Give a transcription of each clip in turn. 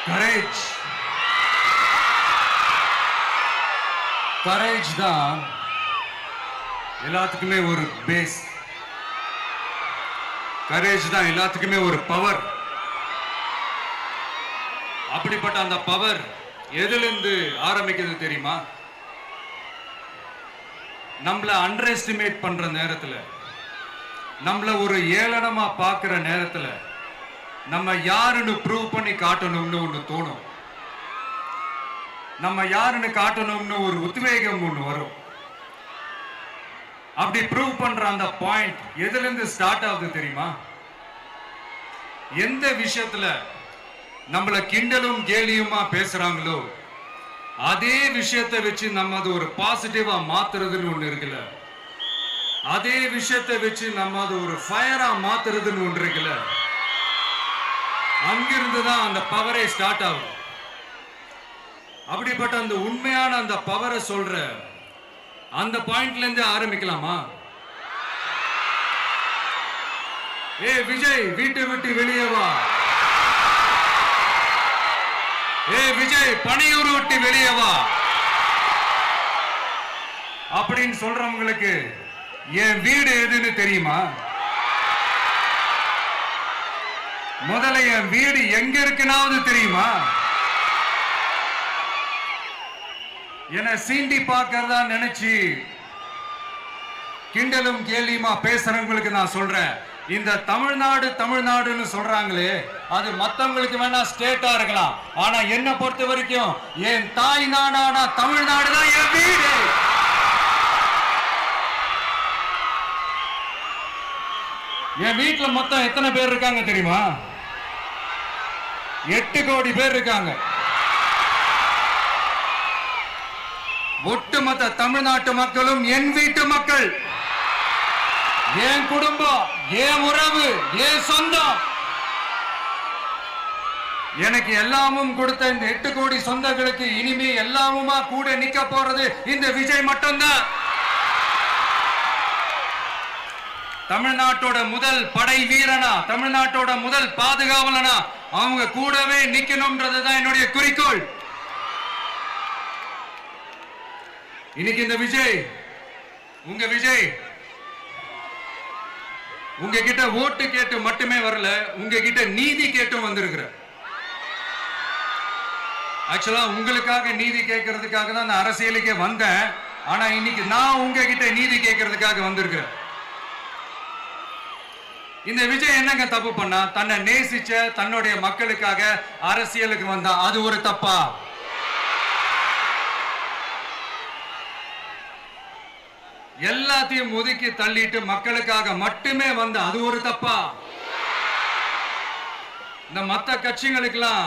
Courage courage தான் எல்லாத்துக்குமே ஒரு பேஸ். கரேஜ் தான் எல்லாத்துக்குமே ஒரு பவர். அப்படிப்பட்ட அந்த பவர் எதிலிருந்து ஆரம்பிக்கிறது தெரியுமா? நம்மள அண்டர் எஸ்டிமேட் பண்ற நேரத்துல, நம்மள ஒரு ஏளனமா பார்க்கிற நேரத்துல, நம்ம யாருன்னு ப்ரூவ் பண்ணி காட்டணும்னு ஒண்ணு தோணும். நம்ம யாருன்னு காட்டணும்னு ஒரு உத்வேகம் ஒண்ணு வரும். அப்படி ப்ரூவ் பண்ற அந்த பாயிண்ட் எதுல இருந்து ஸ்டார்ட் ஆகுது தெரியுமா? எந்த விஷயத்துல நம்மள கிண்டலும் கேலியுமா பேசுறாங்களோ அதே விஷயத்தை வச்சு நம்ம அது ஒரு பாசிட்டிவா மாத்துறதுன்னு ஒண்ணு இருக்குல்ல, அதே விஷயத்தை வச்சு நம்ம அது ஒரு ஃபயரா மாத்துறதுன்னு ஒன்று இருக்குல்ல, அங்கிருந்து தான் அந்த பவரே ஸ்டார்ட் ஆகும். அப்படிப்பட்ட அந்த உண்மையான அந்த பவரை சொல்ற அந்த பாயிண்ட்ல இருந்து ஆரம்பிக்கலாமா? ஏ விஜய், வீட்டை விட்டு வெளியே வா. ஏ விஜய், பணியூர் விட்டு வெளியே வா அப்படின்னு சொல்றவங்களுக்கு என் வீடு எதுன்னு தெரியுமா? முதல்ல என் வீடு எங்க இருக்குனாவது தெரியுமா? என சீண்டி பார்க்கறதா நினைச்சு கிண்டலும் கேலியுமா பேசுறவங்களுக்கு நான் சொல்றேன், இந்த தமிழ்நாடு தமிழ்நாடுன்னு சொல்றாங்களே, அது மத்தவங்களுக்கு வேணா ஸ்டேட்டா இருக்கலாம். ஆனா என்ன பொறுத்த வரைக்கும் என் தாய் நாடான தமிழ்நாடு தான் என் வீடு. என் வீட்டுல மொத்தம் எத்தனை பேர் இருக்காங்க தெரியுமா? 8 கோடி பேர் இருக்காங்க. ஒட்டுமொத்த தமிழ்நாட்டு மக்களும் என் வீட்டு மக்கள், என் குடும்பம், என் உறவு, என் சொந்தம். எனக்கு எல்லாமும் கொடுத்த இந்த 8 கோடி சொந்தங்களுக்கு இனிமே எல்லாமுமா கூட நிக்க போறது இந்த விஜய் மட்டும்தான். தமிழ்நாட்டோட முதல் படை வீரனா, தமிழ்நாட்டோட முதல் பாதுகாவலனா அவங்க கூடவே நிக்கணும்ன்றதுதான் என்னுடைய குறிக்கோள். இன்னைக்கு இந்த விஜய், உங்க விஜய் உங்ககிட்ட ஓட்டு கேட்டு மட்டுமே வரல, உங்ககிட்ட நீதி கேட்டும் வந்திருக்கிற. ஆக்சுவலா உங்களுக்காக நீதி கேட்கறதுக்காக தான் நான் அரசியலுக்கே வந்தேன். ஆனா இன்னைக்கு நான் உங்ககிட்ட நீதி கேட்கறதுக்காக வந்திருக்கிறேன். இந்த விஜய் என்னங்க தப்பு பண்ணா? தன்னை நேசிச்ச தன்னுடைய மக்களுக்காக அரசியலுக்கு வந்தா அது ஒரு தப்பா? எல்லாத்தையும் ஒதுக்கி தள்ளிட்டு மக்களுக்காக மட்டுமே வந்த அது ஒரு தப்பா? இந்த மத்த கட்சிகளுக்கெல்லாம்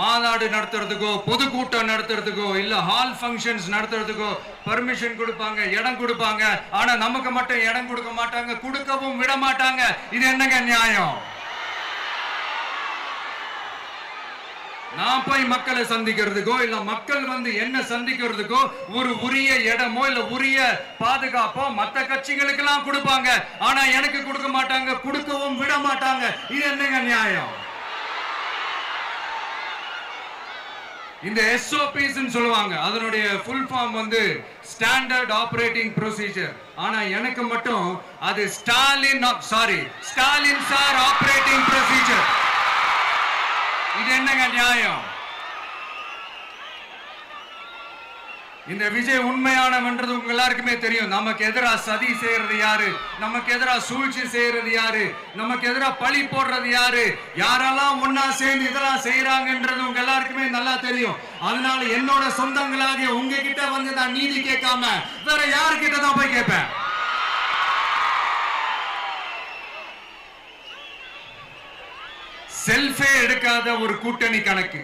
மாநாடு நடத்துறதுக்கோ பொதுக்கூட்டம் நடத்துறதுக்கோ இல்ல ஹால் ஃபங்க்ஷன்ஸ் நடத்துறதுக்கோ பர்மிஷன் கொடுப்பாங்க, இடம் கொடுப்பாங்க. ஆனா நமக்கு மட்டும் இடம் கொடுக்க மாட்டாங்க, கொடுக்கவும் விட மாட்டாங்க. இது என்னங்க நியாயம்? நான் போய் மக்களை சந்திக்கிறதுக்கோ இல்ல மக்கள் வந்து என்ன சந்திக்கிறதுக்கோ ஒரு உரிய இடமோ இல்ல உரிய பாதுகாப்போ மத்த கட்சிகளுக்கு எல்லாம் கொடுப்பாங்க. ஆனா எனக்கு கொடுக்க மாட்டாங்க, கொடுக்கவும் விட மாட்டாங்க. இது என்னங்க நியாயம்? இந்த SOPs சொல்லுவாங்க, அதனுடைய ஃபுல் ஃபார்ம் வந்து ஸ்டாண்டர்ட் ஆபரேட்டிங் ப்ரொசீஜர். ஆனா எனக்கு மட்டும் அது ஸ்டாலின் சார் ஆபரேட்டிங் ப்ரொசீஜர். இது என்னங்க நியாயம்? இந்த விஜய் உண்மையானவன்றது உங்க எல்லாருக்குமே தெரியும். நமக்கு எதிராக சதி செய்யறது யாரு, நமக்கு எதிராக சூழ்ச்சி செய்யறது யாரு, நமக்கு எதிராக பழி போடுறது யாரு, யாரெல்லாம் ஒன்னா சேர்ந்து இதெல்லாம் செய்யறாங்கன்றது உங்க எல்லாருக்குமே நல்லா தெரியும். அதனால என்னோட சொந்தங்களாகிய உங்ககிட்ட வந்து நான் நீதி கேட்காம வேற யாருக்கிட்ட தான் போய் கேட்பேன்? செல்ஃபே எடுக்காத ஒரு கூட்டணி கணக்கு,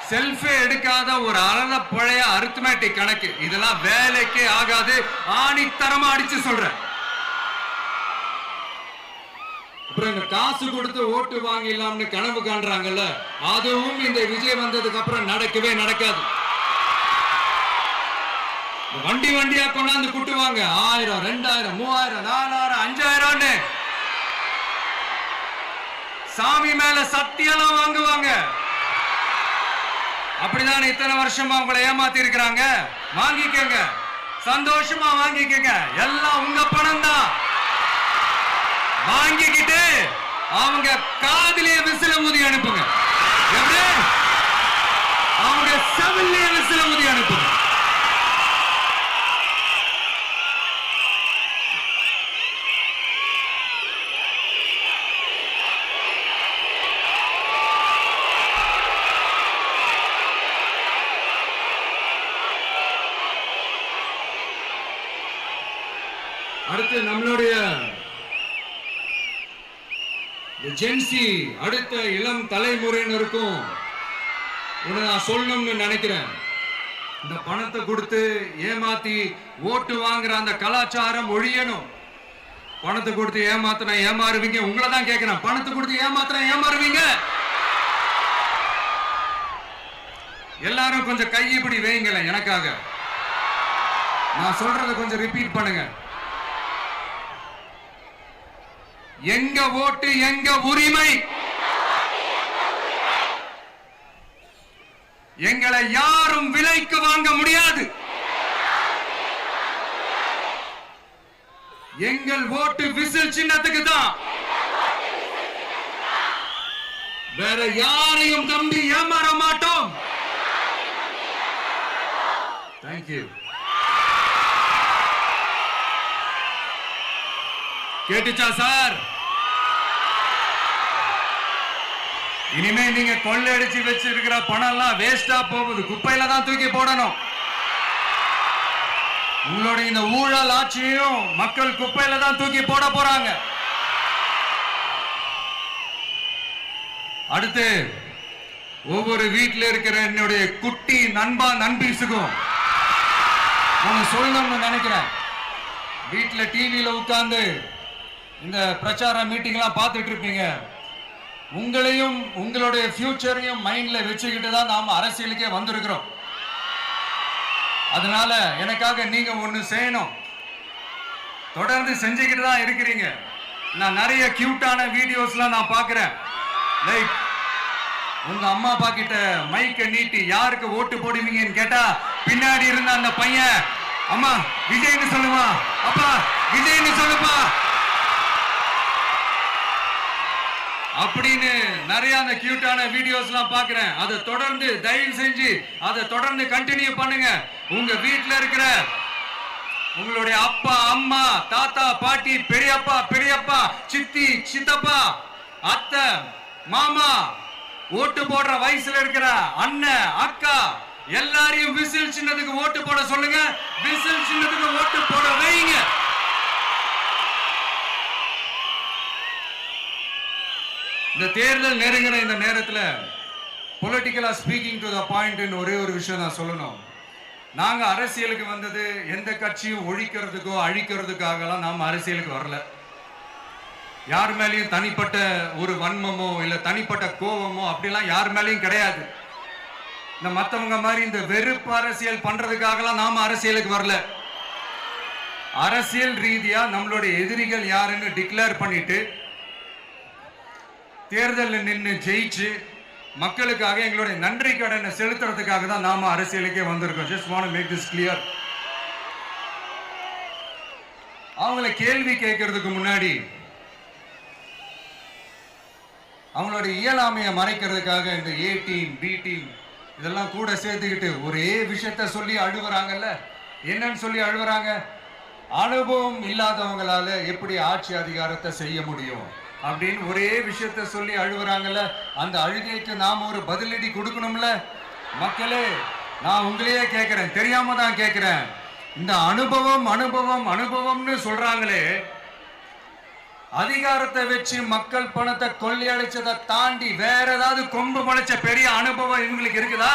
செல்ஃபே எடுக்காத ஒரு அறத பழைய அரித்மெட்டிக் கணக்கு, இதெல்லாம் வேலைக்கே ஆகாது. ஆணித்தரமா அடிச்சு சொல்றேன். அப்புறம் இந்த காசு கொடுத்து ஓட்டு வாங்கிடலாம்னு கனவு காண்றாங்கல்ல, அதுவும் இந்த விஜய் வந்ததுக்கு அப்புறம் நடக்கவே நடக்காது. வண்டி வண்டியா கொண்டாந்து குட்டுவாங்க. 1000, 2000, 3000, 4000, 5000. சாமி மேல சத்தியெல்லாம் வாங்குவாங்க. அப்படிதான் இத்தனை வருஷமா உங்களை ஏமாத்தி இருக்கிறாங்க. வாங்கிக்கங்க, சந்தோஷமா வாங்கிக்கங்க. எல்லாம் உங்க பணம் தான். வாங்கிக்கிட்டு அவங்க காதிலே விசில ஊதி அனுப்புங்க. எப்படி? அவங்க செவிலே விசில ஊதி அனுப்புங்க. அடுத்து நம்மளுடைய ஜென்சி அடுத்த இளம் தலைமுறையினருக்கும் நான் சொல்லணும்னு நினைக்கிறேன். இந்த பணத்தை கொடுத்து ஏமாத்தி ஓட்டு வாங்குற அந்த கலாச்சாரம் ஒழியணும். பணத்தை கொடுத்து ஏமாத்தினா ஏமாறுவீங்க. உங்களை தான் கேட்கிறேன், பணத்தை கொடுத்து ஏமாத்தினா ஏமாறுவீங்க? எல்லாரும் கொஞ்சம் கை இப்படி வைங்களேன் எனக்காக. நான் சொல்றதை கொஞ்சம் ரிப்பீட் பண்ணுங்க. எங்க ஓட்டு எங்க உரிமை. எங்களை யாரும் விலைக்கு வாங்க முடியாது. எங்கள் ஓட்டு விசில் சின்னத்துக்கு தான். வேற யாரையும் நம்பி ஏமாற மாட்டோம். தேங்க்யூ. கேட்டுச்சா சார்? இனிமே நீங்க கொள்ளையடிச்சு வச்சிருக்கிற பணம் எல்லாம் வேஸ்டா போகுது. குப்பையில தான் தூக்கி போடணும். உங்களுடைய இந்த ஊழல் ஆட்சியும் மக்கள் குப்பையில தான் தூக்கி போட போறாங்க. அடுத்து ஒவ்வொரு வீட்டில் இருக்கிற என்னுடைய குட்டி நண்பா நண்பீஸுக்கும் நான் சொல்லணும்னு நினைக்கிறேன். வீட்டில் டிவியில உட்கார்ந்து இந்த பிரச்சார மீட்டிங் எல்லாம் பார்த்துட்டு இருப்பீங்க. உங்களையும் உங்களுடைய ஃபியூச்சரையும் மைண்ட்ல வச்சுக்கிட்டு தான் நாம அரசியலுக்கே வந்திருக்கிறோம். அதனால எனக்காக நீங்க ஒண்ணு செய்யணும். தொடர்ந்து செஞ்சுக்கிட்டு தான் இருக்கிறீங்க. நான் நிறைய கியூட்டான வீடியோஸ்லாம் நான் பார்க்கிறேன். லைக் உங்க அம்மா அப்பா கிட்ட மைக்க நீட்டி யாருக்கு ஓட்டு போடுவீங்கன்னு கேட்டா பின்னாடி இருந்த அந்த பையன், அம்மா விஜய்னு சொல்லுவா, அப்பா விஜய்னு சொல்லுப்பா அப்படின்னு நிறைய அந்த கியூட்டான வீடியோஸ்லாம் பார்க்கிறேன். அதை தொடர்ந்து தயவு செஞ்சு அதை தொடர்ந்து கண்டினியூ பண்ணுங்க. உங்க வீட்டில் இருக்கிற உங்களுடைய அப்பா அம்மா தாத்தா பாட்டி பெரியப்பா பெரியப்பா சித்தி சித்தப்பா அத்தை மாமா ஓட்டு போடுற வயசுல இருக்கிற அண்ணன் அக்கா எல்லாரையும் விசில் சின்னத்துக்கு ஓட்டு போட சொல்லுங்க. விசில் சின்னத்துக்கு ஓட்டு போட வைங்க. இந்த தேர்தல் நெருங்கிற இந்த நேரத்தில் பொலிட்டிக்கலா ஸ்பீக்கிங் டு த பாயிண்ட் ஒரே ஒரு விஷயம் நான் சொல்லணும். நாங்க அரசியலுக்கு வந்தது எந்த கட்சியும் ஒழிக்கிறதுக்கோ அழிக்கிறதுக்காகலாம் நாம அரசியலுக்கு வரல. யார் மேலேயும் தனிப்பட்ட ஒரு வன்மமோ இல்ல தனிப்பட்ட கோபமோ அப்படிலாம் யார் மேலேயும் கிடையாது. இந்த மற்றவங்க மாதிரி இந்த வெறுப்பு அரசியல் பண்றதுக்காகலாம் நாம அரசியலுக்கு வரல. அரசியல் ரீதியா நம்மளுடைய எதிரிகள் யாருன்னு டிக்ளேர் பண்ணிட்டு தேர்தலில் நின்று ஜெயிச்சு மக்களுக்காக எங்களுடைய நன்றி கடனை செலுத்துறதுக்காக தான் நாம அரசியலுக்கே வந்திருக்கோம். Just want to make this clear. அவங்கள கேள்வி கேட்கறதுக்கு முன்னாடி அவங்களோட இயலாமையை மறைக்கிறதுக்காக இந்த ஏ டீம் பி டீம் இதெல்லாம் கூட சேர்த்துக்கிட்டு ஒரே விஷயத்த சொல்லி அழுவுறாங்கல்ல. என்னன்னு சொல்லி அழுவுறாங்க? அனுபவம் இல்லாதவங்களால எப்படி ஆட்சி அதிகாரத்தை செய்ய முடியும் அப்படின்னு ஒரே விஷயத்த சொல்லி அழுவுறாங்கல்ல. அந்த அழுகைக்கு நாம ஒரு பதிலடி கொடுக்கணும்ல. மக்களே, நான் உங்களையே கேட்கிறேன், தெரியாம தான் கேட்கிறேன். இந்த அனுபவம் அனுபவம் அனுபவம்னு சொல்றாங்களே, அதிகாரத்தை வச்சு மக்கள் பணத்தை கொள்ளையடிச்சதை தாண்டி வேற ஏதாவது கொம்பு முளைச்ச பெரிய அனுபவம் இவங்களுக்கு இருக்குதா?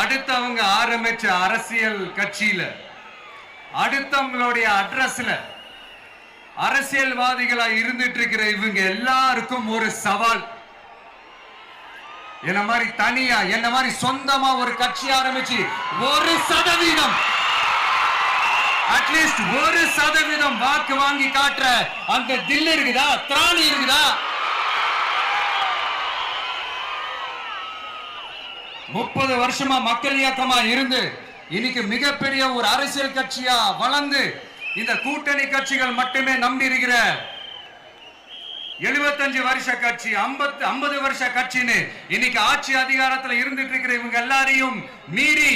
அடுத்தவங்க ஆரம்பிச்ச அரசியல் கட்சியில, அடுத்தவங்களுடைய அட்ரஸ்ல அரசியல்வாதிகளா இருந்துட்டு இருக்கிற இவங்க எல்லாருக்கும் ஒரு சவால். என்ன மாதிரி தனியா, என்ன மாதிரி சொந்தமா ஒரு கட்சி ஆரம்பிச்சு 1% அட்லீஸ்ட் 1% வாக்கு வாங்கி காட்டுற அந்த தில் இருக்குதா, திராணி இருக்குதா? 30 வருஷமா மக்கள் இயக்கமா இருந்து இன்னைக்கு மிகப்பெரிய ஒரு அரசியல் கட்சியா வளர்ந்து இந்த கூட்டணி கட்சிகள் மட்டுமே நம்பி இருக்கிற 75 வருஷ கட்சி, 50 வருஷ கட்சின்னு இன்னைக்கு ஆட்சி அதிகாரத்தில் இருந்துட்டு இருக்கிற இவங்க எல்லாரையும் மீறி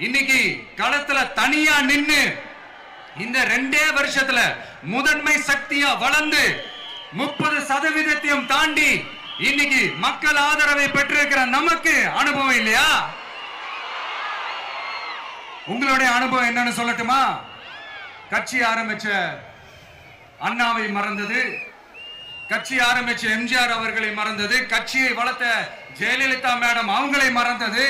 இன்னைக்கு களத்துல தனியா நின்னு இந்த 2 வருஷத்துல முதன்மை சக்தியா வளர்ந்து 30% தாண்டி இன்னைக்கு மக்கள் ஆதரவை பெற்றிருக்கிற நமக்கு அனுபவம் இல்லையா? உங்களுடைய அனுபவம் என்னன்னு சொல்லட்டுமா? கட்சி ஆரம்பிச்ச அண்ணாவை மறந்தது, கட்சி ஆரம்பிச்ச எம்ஜிஆர் அவர்களை மறந்தது, கட்சியை வளர்த்த ஜெயலலிதா மேடம் அவங்களை மறந்தது.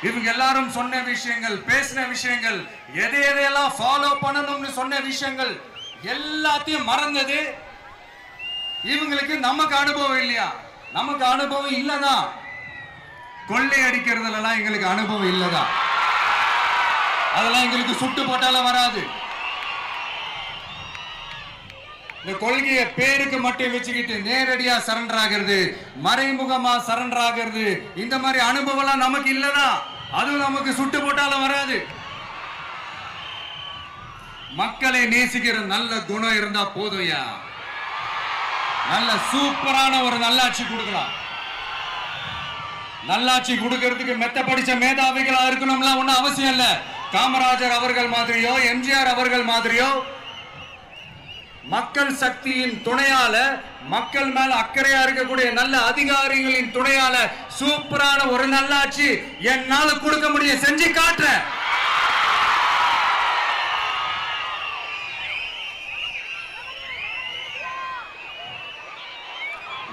இவங்க எல்லாரும் சொன்ன விஷயங்கள், பேசின விஷயங்கள், எதையெல்லாம் ஃபாலோ பண்ணணும்னு சொன்ன விஷயங்கள் எல்லாத்தையும் மறந்தது. இவங்களுக்கு நமக்கு அனுபவம் இல்லையா? நமக்கு அனுபவம் இல்லதான். கொள்ளை அடிக்கிறதுலாம் எங்களுக்கு அனுபவம் இல்லதான். அதெல்லாம் எங்களுக்கு சுட்டு போட்டாலும் வராது. இந்த கொள்கையை பேருக்கு மட்டும் வச்சுக்கிட்டு நேரடியா சரண்டர் ஆகிறது, மறைமுகமா சரண்டர் ஆகிறது, இந்த மாதிரி அனுபவம் நமக்கு இல்லதான். அதுவும் நமக்கு சுட்டு போட்டாலும் வராது. மக்களை நேசிக்கிற நல்ல குணம் இருந்தா போதும்யா. நல்ல சூப்பரான ஒரு நல்லாட்சி கொடுக்கலாம். நல்லாட்சி கொடுக்கிறதுக்கு மெத்த படிச்ச மேதாவிகளா இருக்கணும்லாம் ஒன்னும் அவசியம் இல்ல. காமராஜர் அவர்கள் மாதிரியோ, எம்ஜிஆர் அவர்கள் மாதிரியோ மக்கள் சக்தியின் துணையால, மக்கள் மேல அக்கறையா இருக்கக்கூடிய நல்ல அதிகாரிகளின் துணையால சூப்பரான ஒரு நல்லாட்சி என்னால கொடுக்க முடியும், செஞ்சு காட்டுறேன்.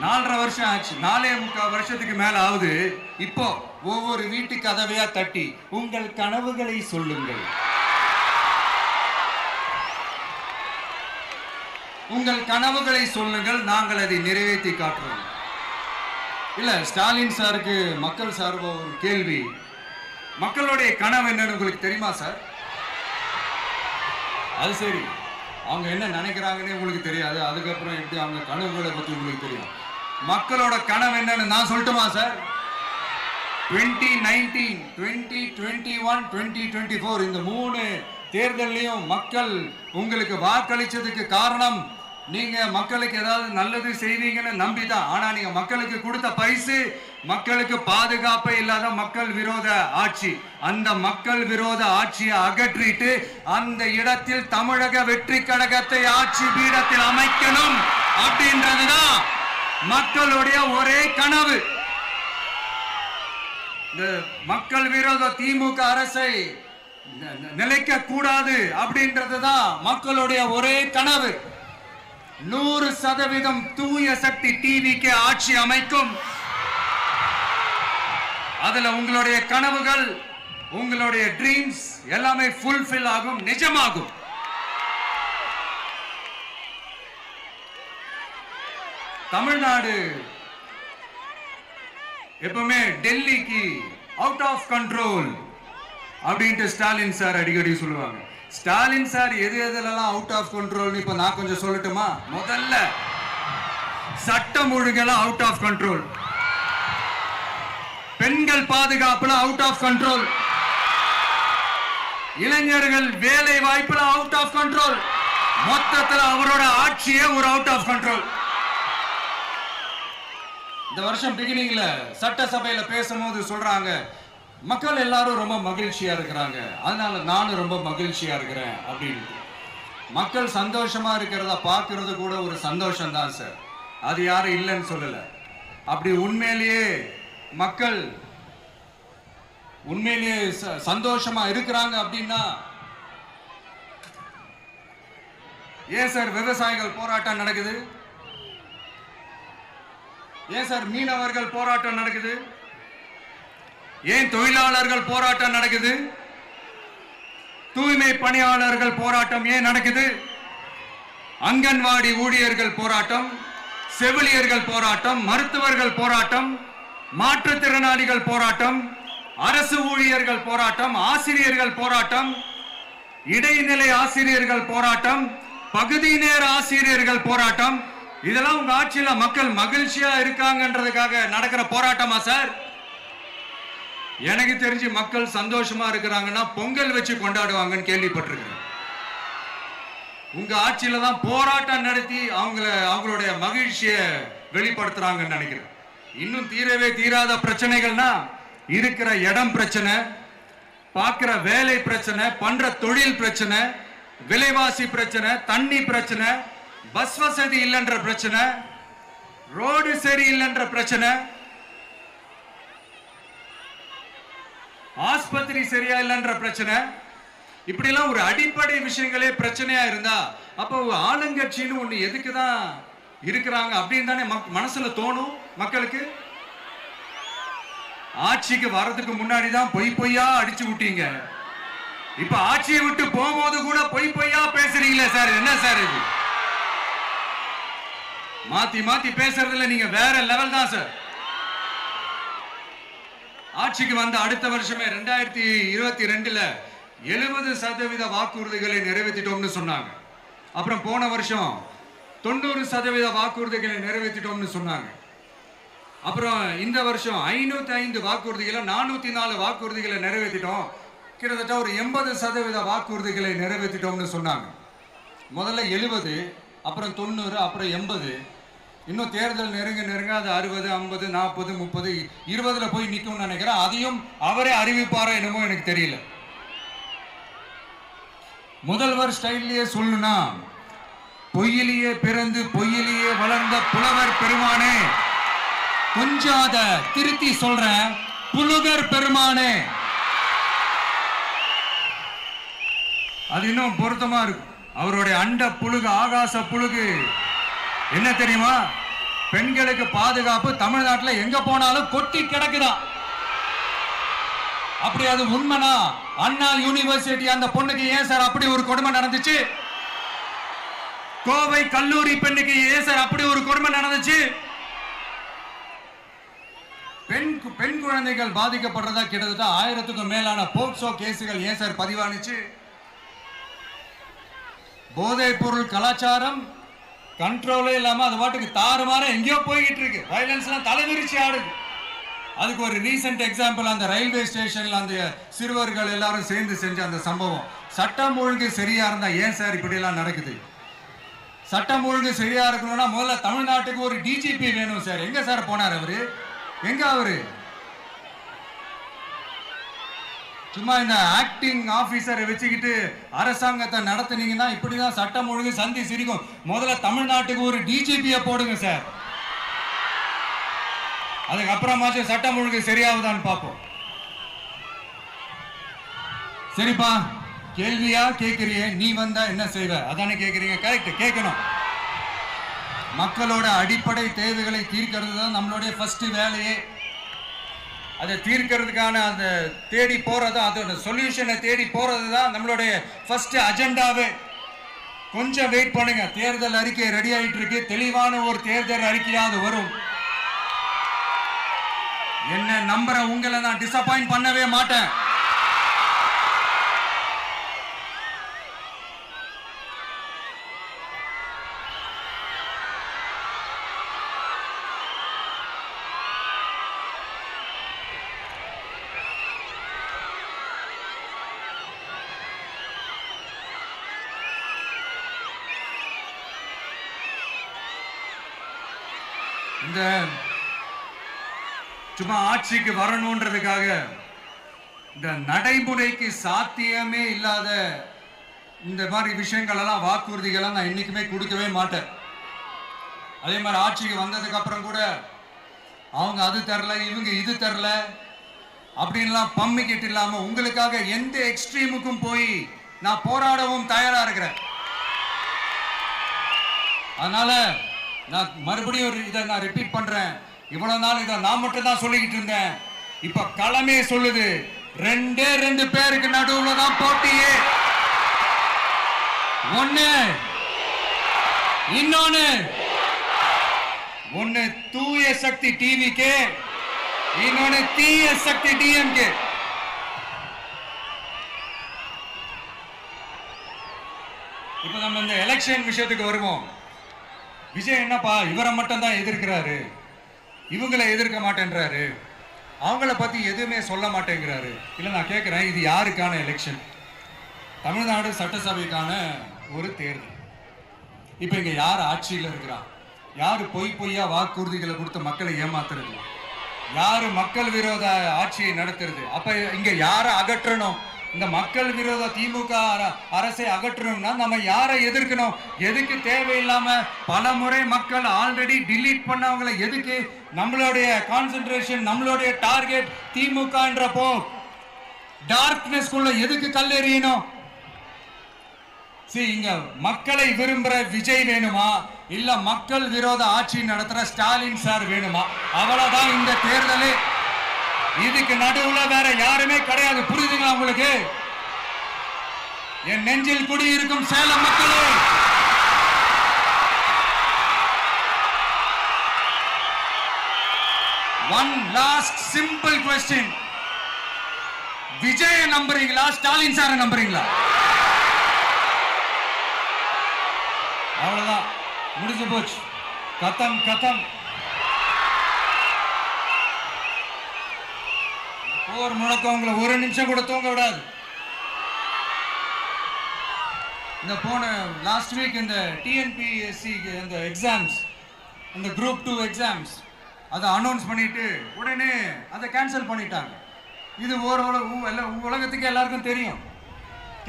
நாலரை வருஷம் ஆச்சு, 4.25 வருஷத்துக்கு மேல ஆகுது. இப்போ ஒவ்வொரு வீட்டு கதவையா தட்டி உங்கள் கனவுகளை சொல்லுங்கள், உங்கள் கனவுகளை சொல்லுங்கள், நாங்கள் அதை நிறைவேற்றி காட்டுறோம். இல்ல, ஸ்டாலின் சாருக்கு மக்கள் சார்பா ஒரு கேள்வி. மக்களுடைய கனவு என்னன்னு உங்களுக்கு தெரியுமா சார்? அது சரி, அவங்க என்ன நினைக்கிறாங்கன்னு உங்களுக்கு தெரியாது, அதுக்கப்புறம் எப்படி அவங்க கனவுகளை பத்தி உங்களுக்கு தெரியும். மக்களோட கனவு என்னன்னு நான் சொல்லட்டுமா சார்? 2019, 2021, 2024 இந்த 3 தேர்தலையும் மக்கள் உங்களுக்கு வாக்களிச்சதுக்கு காரணம் நீங்க மக்களுக்கு ஏதாவது நல்லது செய்வீங்கன்னு நம்பிதான். ஆனா நீங்க மக்களுக்கு கொடுத்த பரிசு மக்களுக்கு பாதுகாப்பே இல்லாத மக்கள் விரோத ஆட்சி. அந்த மக்கள் விரோத ஆட்சியை அகற்றிட்டு அந்த இடத்தில் தமிழக வெற்றி கழகத்தை ஆட்சி பீடத்தில் அமைக்கணும் அப்படின்றதுதான் மக்களுடைய ஒரே கனவு. இந்த மக்கள் விரோத திமுக அரசை நிலைக்க கூடாது அப்படின்றதுதான் மக்களுடைய ஒரே கனவு. 100% தூய சக்தி டிவிக்கு ஆட்சி அமைக்கும். அதுல உங்களுடைய கனவுகள், உங்களுடைய ட்ரீம்ஸ் எல்லாமே ஃபுல்ஃபில் ஆகும், நிஜமாகும். தமிழ்நாடு எப்பவுமே டெல்லிக்கு அவுட் ஆஃப் கண்ட்ரோல் அப்படின்ட்டு ஸ்டாலின் சார் அடிக்கடி சொல்லுவாங்க. ஸ்டாலின் சார் எது எதுலாம் அவுட் ஆஃப் கண்ட்ரோல் இப்ப நான் கொஞ்சம் சொல்லட்டுமா? முதல்ல சட்டம் ஒழுங்கெல்லாம் அவுட் ஆஃப் கண்ட்ரோல், பெண்கள் பாதுகாப்புல அவுட் ஆஃப் கண்ட்ரோல், இளைஞர்கள் வேலை வாய்ப்புல அவுட் ஆஃப் கண்ட்ரோல், மொத்தத்தில் அவரோட ஆட்சியே ஒரு அவுட் ஆஃப் கண்ட்ரோல். இந்த வருஷம் பிகினிங்ல சட்டசபையில பேசும்போது சொல்றாங்க, மக்கள் எல்லாரும் ரொம்ப மகிழ்ச்சியா இருக்கிறாங்க, அதனால நானும் ரொம்ப மகிழ்ச்சியா இருக்கிறேன் அப்படின்னு. மக்கள் சந்தோஷமா இருக்கிறத பார்க்கறது கூட ஒரு சந்தோஷம் தான் சார், அது யாரும் இல்லைன்னு சொல்லல. அப்படி உண்மையிலேயே மக்கள் உண்மையிலேயே சந்தோஷமா இருக்கிறாங்க அப்படின்னா ஏன் சார் விவசாயிகள் போராட்டம் நடக்குது? ஏன் சார் மீனவர்கள் போராட்டம் நடக்குது? ஏன் தொழிலாளர்கள் போராட்டம் நடக்குது? தூய்மை பணியாளர்கள் போராட்டம் ஏன் நடக்குது? அங்கன்வாடி ஊழியர்கள் போராட்டம், செவிலியர்கள் போராட்டம், மருத்துவர்கள் போராட்டம், மாற்றுத்திறனாளிகள் போராட்டம், அரசு ஊழியர்கள் போராட்டம், ஆசிரியர்கள் போராட்டம், இடைநிலை ஆசிரியர்கள் போராட்டம், பகுதி நேர ஆசிரியர்கள் போராட்டம். இதெல்லாம் உங்க ஆட்சியில மக்கள் மகிழ்ச்சியா இருக்காங்கன்றதுக்காக நடக்கிற போராட்டமா சார்? எனக்கு தெரிஞ்சு மக்கள் சந்தோஷமா இருக்கிறாங்கன்னா பொங்கல் வச்சு கொண்டாடுவாங்கன்னு கேள்விப்பட்டிருக்கிறேன். உங்க ஆட்சியில தான் போராட்டம் நடத்தி அவங்களுடைய மகிழ்ச்சியை வெளிப்படுத்துறாங்கன்னு நினைக்கிறேன். இன்னும் தீரவே தீராத பிரச்சனைகள்னா இருக்கிற இடம் பிரச்சனை, பார்க்கிற வேலை பிரச்சனை, பண்ற தொழில் பிரச்சனை, விலைவாசி பிரச்சனை, தண்ணி பிரச்சனை, பஸ் வசதி இல்லைன்ற பிரச்சனை, ரோடு சரி இல்லைன்ற பிரச்சனை, ஆஸ்பத்திரி சரியா இல்லைன்ற பிரச்சனை. இப்படி எல்லாம் ஒரு அடிப்படை விஷயங்களே பிரச்சனையா இருந்தா அப்போ ஆளுங்கட்சின்னு ஒண்ணு எதுக்குதான் இருக்கிறாங்க அப்படின்னு தானே மனசுல தோணும் மக்களுக்கு. ஆட்சிக்கு வர்றதுக்கு முன்னாடி தான் பொய் பொய்யா அடிச்சு விட்டீங்க. இப்ப ஆட்சியை விட்டு போகும்போது கூட பொய் பொய்யா பேசுறீங்களே சார், என்ன சார் இது? மாத்தி மாத்தி பேசுறதுல நீங்க வேற லெவல் தான் சார். ஆட்சிக்கு வந்த அடுத்த வருஷமே 2022ல 70% வாக்குறுதிகளை நிறைவேற்றிட்டோம்னு சொன்னாங்க. அப்புறம் போன வருஷம் 90% வாக்குறுதிகளை நிறைவேற்றிட்டோம்னு சொன்னாங்க. அப்புறம் இந்த வருஷம் 505 வாக்குறுதிகளை 404 வாக்குறுதிகளை நிறைவேற்றிட்டோம். கிட்டத்தட்ட ஒரு 80% வாக்குறுதிகளை நிறைவேற்றிட்டோம்னு சொன்னாங்க. முதல்ல 70, அப்புறம் 90, அப்புறம் 80. இன்னும் தேர்தல் நெருங்க நெருங்க அது 60, 50, 40, 30, 20ல போய் நிற்கும்னு நினைக்கிறேன். அதையும் அவரே அறிவிப்பாரோ என்னமோ எனக்கு தெரியல. முதல்வர் ஸ்டைல்லையே சொல்லணும்னா, பொய்யிலேயே பிறந்து பொய்யிலேயே வளர்ந்த புலவர் பெருமானே, கொஞ்சம் அதை திருத்தி சொல்றேன், புலுகர் பெருமானே. அது இன்னும் பொருத்தமா இருக்கும். அவருடைய அண்ட புழுகு, ஆகாச புழுகு என்ன தெரியுமா? பெண்களுக்கு பாதுகாப்பு தமிழ்நாட்டில் எங்க போனாலும் கொட்டி கிடக்குதான். அப்படி அது உண்மைனா அண்ணா யூனிவர்சிட்டி அந்த பொண்ணுக்கு ஏன் சார் அப்படி ஒரு கொடுமை நடந்துச்சு? கோவை கல்லூரி பெண்ணுக்கு ஏன் சார் அப்படி ஒரு கொடுமை நடந்துச்சு? பெண் குழந்தைகள் பாதிக்கப்படுறதா கிட்டத்தட்ட 1000க்கும் மேலான போக்சோ கேசுகள் ஏன் சார் பதிவானுச்சு? போதைப் பொருள் கலாச்சாரம் கண்ட்ரோலே இல்லாம அது பாட்டுக்கு தாறுமாற எங்கேயோ போய்கிட்டு இருக்கு. வயலன்ஸ் எல்லாம் தலைவிரிச்சு ஆடுது. அதுக்கு ஒரு ரீசெண்ட் எக்ஸாம்பிள் அந்த ரயில்வே ஸ்டேஷன்ல அந்த சிறுவர்கள் எல்லாரும் சேர்ந்து செஞ்ச அந்த சம்பவம். சட்டம் ஒழுங்கு சரியா இருந்தா ஏன் சார் இப்படி எல்லாம் நடக்குது? சட்டம் ஒழுங்கு சரியா இருக்கணும்னா முதல்ல தமிழ்நாட்டுக்கு ஒரு டிஜிபி வேணும் சார். எங்க சார் போனார் அவரு? எங்க அவரு? சும்மா இந்த ஆக்டிங் ஆபீசரை வச்சுக்கிட்டு அரசாங்கத்தை நடத்துனீங்கன்னா இப்படிதான் சட்டம் ஒழுங்கு சந்தி சிரிக்கும். முதல்ல தமிழ்நாட்டுக்கு ஒரு டிஜிபியை போடுங்க சார். அதுக்கப்புறமாச்சும் சட்டம் ஒழுங்கு சரியாகுதான்னு பார்ப்போம். சரிப்பா, கேள்வியா கேட்கிறியே, நீ வந்தா என்ன செய்வ அதானே கேட்கறீங்க. கரெக்ட், கேட்கணும். மக்களோட அடிப்படை தேவைகளை தீர்க்கிறது தான் நம்மளுடைய ஃபர்ஸ்ட் வேலையே. அதை தீர்க்கிறதுக்கான அந்த தேடி போறது, அதோட சொல்யூஷனை தேடி போறது தான் நம்மளுடைய ஃபர்ஸ்ட் அஜெண்டாவே. கொஞ்சம் வெயிட் பண்ணுங்க, தேர்தல் அறிக்கை ரெடி ஆயிட்டு இருக்கு. தெளிவான ஒரு தேர்தல் அறிக்கையாவது வரும். என்ன நம்புற உங்களை நான் டிசப்பாயிண்ட் பண்ணவே மாட்டேன். இந்த சும்மா ஆட்சிக்கு வரணும்ன்றதுக்காக இந்த நடைமுறைக்கு சாத்தியமே இல்லாத இந்த மாதிரி விஷயங்கள் எல்லாம், வாக்குறுதிகளை நான் என்னைக்குமே கொடுக்கவே மாட்டேன். அதே மாதிரி ஆட்சிக்கு வந்ததுக்கு அப்புறம் கூட அவங்க அது தரல, இவங்க இது தரல அப்படின்லாம் பம்மிக்கிட்டு இல்லாம உங்களுக்காக எந்த எக்ஸ்ட்ரீமுக்கும் போய் நான் போராடவும் தயாரா இருக்கிறேன். அதனால நான் மறுபடியும் இதை நான் ரிப்பீட் பண்றேன். இவ்வளவு நாள் இதை நான் மட்டும் தான் சொல்லிக்கிட்டு இருந்தேன். இப்ப களமே சொல்லுது, ரெண்டே ரெண்டு பேருக்கு நடுவுல தான் போட்டியே. ஒண்ணு இன்னொன்னு ஒண்ணு தூய சக்தி டிவிக்கு, இன்னொன்னு தீய சக்தி டிஎம்கே. இப்ப நம்ம இந்த எலெக்ஷன் விஷயத்துக்கு வருவோம். விஜய் என்னப்பா இவரை மட்டும் தான் எதிர்க்கிறாரு, இவங்களை எதிர்க்க மாட்டேன்றாரு, அவங்கள பத்தி எதுவுமே சொல்ல மாட்டேங்கிறாரு. இல்ல நான் கேட்கிறேன், இது யாருக்கான எலெக்ஷன்? தமிழ்நாடு சட்டசபைக்கான ஒரு தேர்தல். இப்ப இங்க யார் ஆட்சியில் இருக்கிறா? யாரு பொய்யா வாக்குறுதிகளை கொடுத்து மக்களை ஏமாத்துறது? யாரு மக்கள் விரோத ஆட்சியை நடத்துறது? அப்ப இங்க யாரை அகற்றணும்? இந்த மக்கள் விரோத திமுக அரசை அகற்றணும்னா நம்ம யாரை எதிர்க்கணும்? எதுக்கு தேவையில்லாம பல முறை மக்கள் ஆல்ரெடி டிலீட் பண்ணவங்களை எதுக்கு? நம்மளுடைய கான்சென்ட்ரேஷன், நம்மளுடைய டார்கெட் திமுகன்றப்போ டார்க்னஸ் குள்ள எதுக்கு கல்லெறியணும்? இங்க மக்களை விரும்புற விஜய் வேணுமா, இல்ல மக்கள் விரோத ஆட்சி நடத்துற ஸ்டாலின் சார் வேணுமா? அவ்வளவுதான் இந்த தேர்தலே. இதுக்கு நடுவுல வேற யாருமே கிடையாது. புரியுதுங்களா உங்களுக்கு? என் நெஞ்சில் குடியிருக்கும் சேலம் மக்களே, one last simple question. Vijay நம்புறீங்களா, ஸ்டாலின் சார நம்புறீங்களா? அவ்வளவுதான், முடிஞ்சு போச்சு. கதம் கதம். போர் முழக்கம் உங்களை ஒரு நிமிஷம் கூட தூங்க விடாது. இந்த போன லாஸ்ட் வீக் இந்த டிஎன்பிஎஸ்சி இந்த எக்ஸாம்ஸ், இந்த குரூப் 2 எக்ஸாம்ஸ் அதை அனௌன்ஸ் பண்ணிட்டு உடனே அதை கேன்சல் பண்ணிட்டாங்க. இது உலகத்துக்கு எல்லாருக்கும் தெரியும்.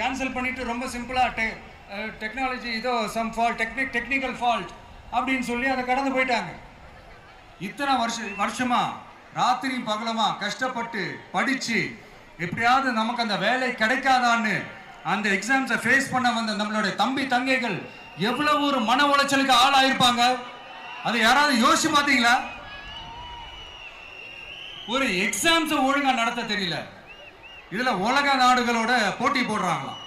கேன்சல் பண்ணிட்டு ரொம்ப சிம்பிளா டெக்னாலஜி ஏதோ சம் ஃபால்ட், டெக்னிக்கல் ஃபால்ட் அப்படின்னு சொல்லி அதை கடந்து போயிட்டாங்க. இத்தனை வருஷமா ராத்திரி பகலமா கஷ்டப்பட்டு படிச்சு எப்படியாவது நமக்கு அந்த வேலை கிடைக்காதான்னு அந்த எக்ஸாம்ஸை ஃபேஸ் பண்ண வந்த நம்மளுடைய தம்பி தங்கைகள் எவ்வளவு ஒரு மன உளைச்சலுக்கு ஆளாயிருப்பாங்க. அதை யாராவது யோசிச்சு பார்த்தீங்களா? ஒரு எக்ஸாம்ஸை ஒழுங்கா நடத்த தெரியல, இதுல உலக நாடுகளோட போட்டி போடுறாங்களாம்.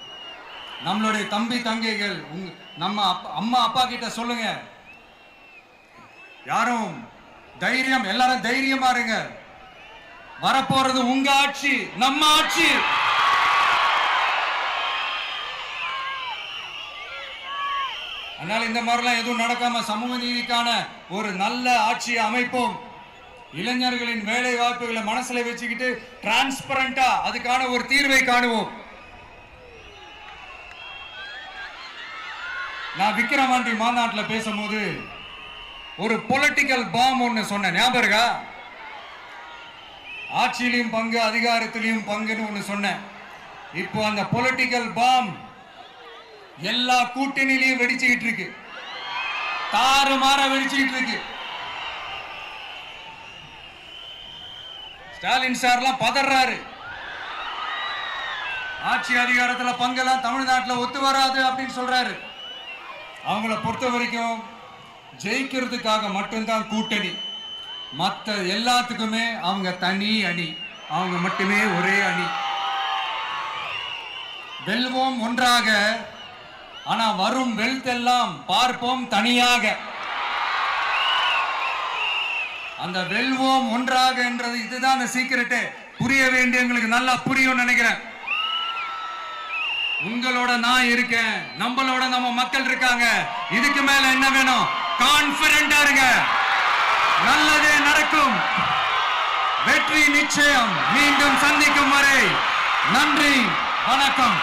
நம்மளுடைய தம்பி தங்கைகள், நம்ம அம்மா அப்பா கிட்ட சொல்லுங்க, யாரும் தைரியம், எல்லாரும் தைரியமா இருங்க. வரப்போறது உங்க ஆட்சி, நம்ம ஆட்சி. அதனால இந்த மாதிரிலாம் எதுவும் நடக்காம சமூக நீதிக்கான ஒரு நல்ல ஆட்சியை அமைப்போம். இளைஞர்களின் வேலை வாய்ப்புகளை மனசுல வச்சுக்கிட்டு டிரான்ஸ்பரண்டா அதுக்கான ஒரு தீர்வை காணுவோம். நான் விக்கிரவாண்டி மாநாட்டில் பேசும்போது ஒரு பொலிட்டிக்கல் பாம் ஒன்னு சொன்ன ஞாபகம் இருக்கா? ஆட்சியிலையும் பங்கு, அதிகாரத்திலையும் பங்குன்னு ஒன்னு சொன்னேன். இப்போ அந்த பொலிட்டிக்கல் பாம் எல்லா கூட்டணியிலையும் வெடிச்சுக்கிட்டு இருக்கு, தாறுமாற வெடிச்சுக்கிட்டு இருக்கு. ஸ்டாலின் சார்லாம் பதறாரு. ஆட்சி அதிகாரத்துல பங்கெல்லாம் தமிழ்நாட்டில் ஒத்து வராது அப்படின்னு சொல்றாரு. அவங்கள பொறுத்த வரைக்கும் ஜெயிக்கிறதுக்காக மட்டும்தான் கூட்டணி, மற்ற எல்லாத்துக்குமே அவங்க தனி அணி, அவங்க மட்டுமே ஒரே அணி. வெல்வோம் ஒன்றாக, ஆனா வரும் வெல்த் எல்லாம் பார்ப்போம் தனியாக. அந்த வெல்வோம் ஒன்றாக என்றது இதுதான் சீக்கிரட்டே. புரிய வேண்டியவங்களுக்கு நல்லா புரியும் நினைக்கிறேன். உங்களோட நான் இருக்கேன், நம்மளோட நம்ம மக்கள் இருக்காங்க. இதுக்கு மேல என்ன வேணும்? கான்பிடென்டா இருங்க, நல்லதே நடக்கும், வெற்றி நிச்சயம். மீண்டும் சந்திக்கும் வரை நன்றி, வணக்கம்.